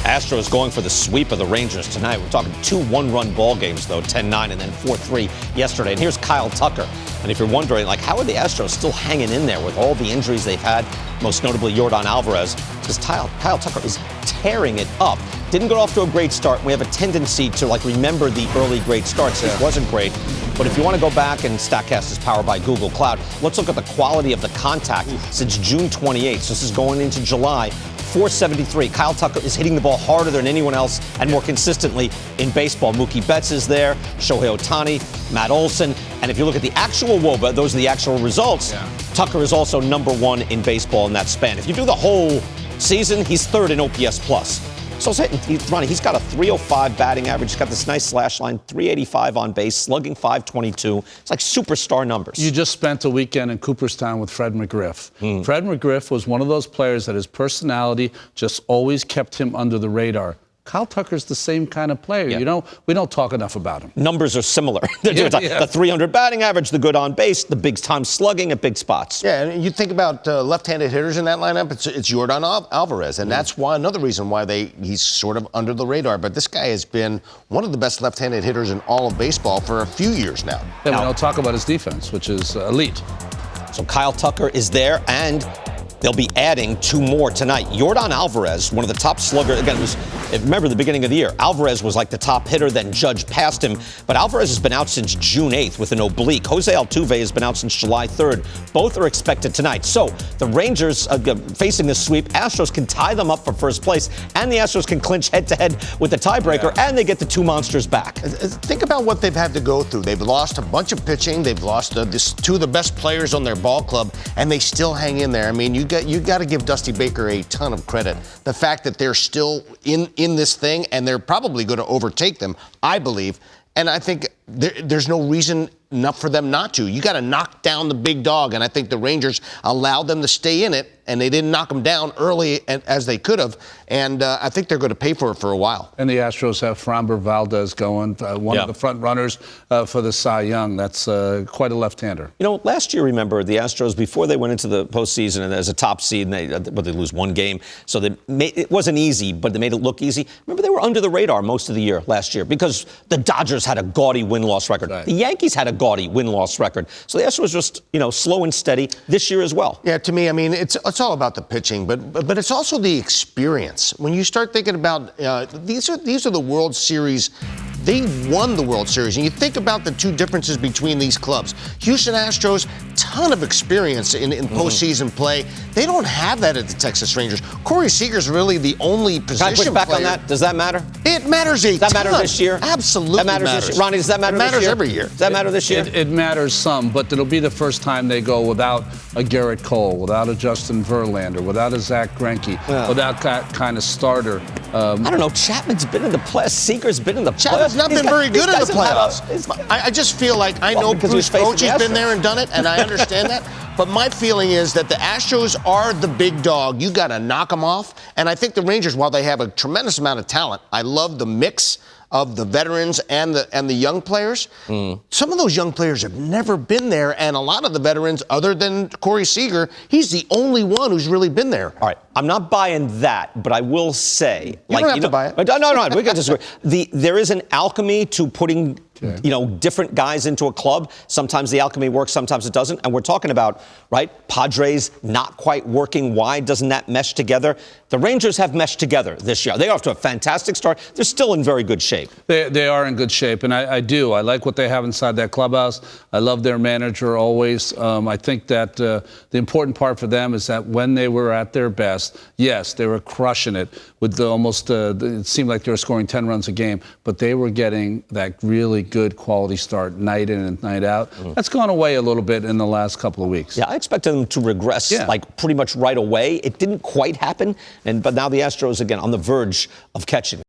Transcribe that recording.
Astros going for the sweep of the Rangers tonight. We're talking 2 one-run ball games, though, 10-9 and then 4-3 yesterday. And here's Kyle Tucker. And if you're wondering, how are the Astros still hanging in there with all the injuries they've had, most notably Yordan Alvarez, because Kyle Tucker is tearing it up. Didn't get off to a great start. We have a tendency to, remember the early great starts. It wasn't great. But if you want to go back, and StatCast is powered by Google Cloud, let's look at the quality of the contact since June 28th. So this is going into July. 473. Kyle Tucker is hitting the ball harder than anyone else and more consistently in baseball. Mookie Betts is there, Shohei Ohtani, Matt Olson. And if you look at the actual WOBA, those are the actual results. Tucker is also #1 in baseball in that span. If you do the whole season, he's 3rd in OPS plus. So he's got a 305 batting average. He's got this nice slash line, 385 on base, slugging 522. It's like superstar numbers. You just spent a weekend in Cooperstown with Fred McGriff. Fred McGriff was one of those players that his personality just always kept him under the radar. Kyle Tucker's the same kind of player. We don't talk enough about him. Numbers are similar. The 300 batting average, the good on base, the big time slugging at big spots. Yeah, and you think about left-handed hitters in that lineup, it's Yordan Alvarez, and that's another reason why he's sort of under the radar. But this guy has been one of the best left-handed hitters in all of baseball for a few years now. Yeah, we don't talk about his defense, which is elite. So Kyle Tucker is there, and they'll be adding 2 more tonight. Yordan Alvarez, one of the top sluggers. Again, remember the beginning of the year, Alvarez was like the top hitter, then Judge passed him. But Alvarez has been out since June 8th with an oblique. Jose Altuve has been out since July 3rd. Both are expected tonight. So the Rangers, facing the sweep, Astros can tie them up for first place, and the Astros can clinch head-to-head with the tiebreaker, and they get the 2 monsters back. Think about what they've had to go through. They've lost a bunch of pitching. They've lost 2 of the best players on their ball club, and they still hang in there. I mean, you got to give Dusty Baker a ton of credit. The fact that they're still in this thing, and they're probably going to overtake them, I believe. And I think there's no reason enough for them not to. You got to knock down the big dog, and I think the Rangers allowed them to stay in it, and they didn't knock them down early as they could have. And I think they're going to pay for it for a while. And the Astros have Framber Valdez going, one of the front runners for the Cy Young. That's quite a left-hander. Last year, remember, the Astros, before they went into the postseason and as a top seed, and they lose 1 game. So it wasn't easy, but they made it look easy. Remember, they were under the radar most of the year last year because the Dodgers had a gaudy win-loss record. Right. The Yankees had a gaudy win-loss record. So the Astros just, slow and steady this year as well. Yeah, to me, I mean, it's all about the pitching, but it's also the experience. When you start thinking about these are the World Series. They won the World Series, and you think about the 2 differences between these clubs. Houston Astros, ton of experience in postseason play. They don't have that at the Texas Rangers. Corey Seager's really the only position Can I push back player. on that? Does that matter? It matters a ton. Does that matter this year? Absolutely that matters. This year. Ronnie, does that matter this year? It matters every year. Does that matter this year? It matters some, but it'll be the first time they go without a Garrett Cole, without a Justin Verlander, without a Zach Greinke, without that kind of starter. I don't know. Chapman's been in the playoffs. Seager's been in the playoffs. Chapman's not been very good in the playoffs. I just feel like I know Bruce Bochy's been there and done it, and I understand that. But my feeling is that the Astros are the big dog. You got to knock them off. And I think the Rangers, while they have a tremendous amount of talent, I love the mix of the veterans and the young players. Some of those young players have never been there, and a lot of the veterans, other than Corey Seager, he's the only one who's really been there. All right, I'm not buying that, but I will say, you don't have to buy it. No, we can disagree. There is an alchemy to putting different guys into a club. Sometimes the alchemy works, sometimes it doesn't. And we're talking about, Padres not quite working. Why doesn't that mesh together? The Rangers have meshed together this year. They're off to a fantastic start. They're still in very good shape. They are in good shape, and I do. I like what they have inside that clubhouse. I love their manager always. I think that the important part for them is that when they were at their best, yes, they were crushing it with it seemed like they were scoring 10 runs a game, but they were getting that really good quality start night in and night out. That's gone away a little bit in the last couple of weeks. Yeah, I expected them to regress pretty much right away. It didn't quite happen, but now the Astros again on the verge of catching.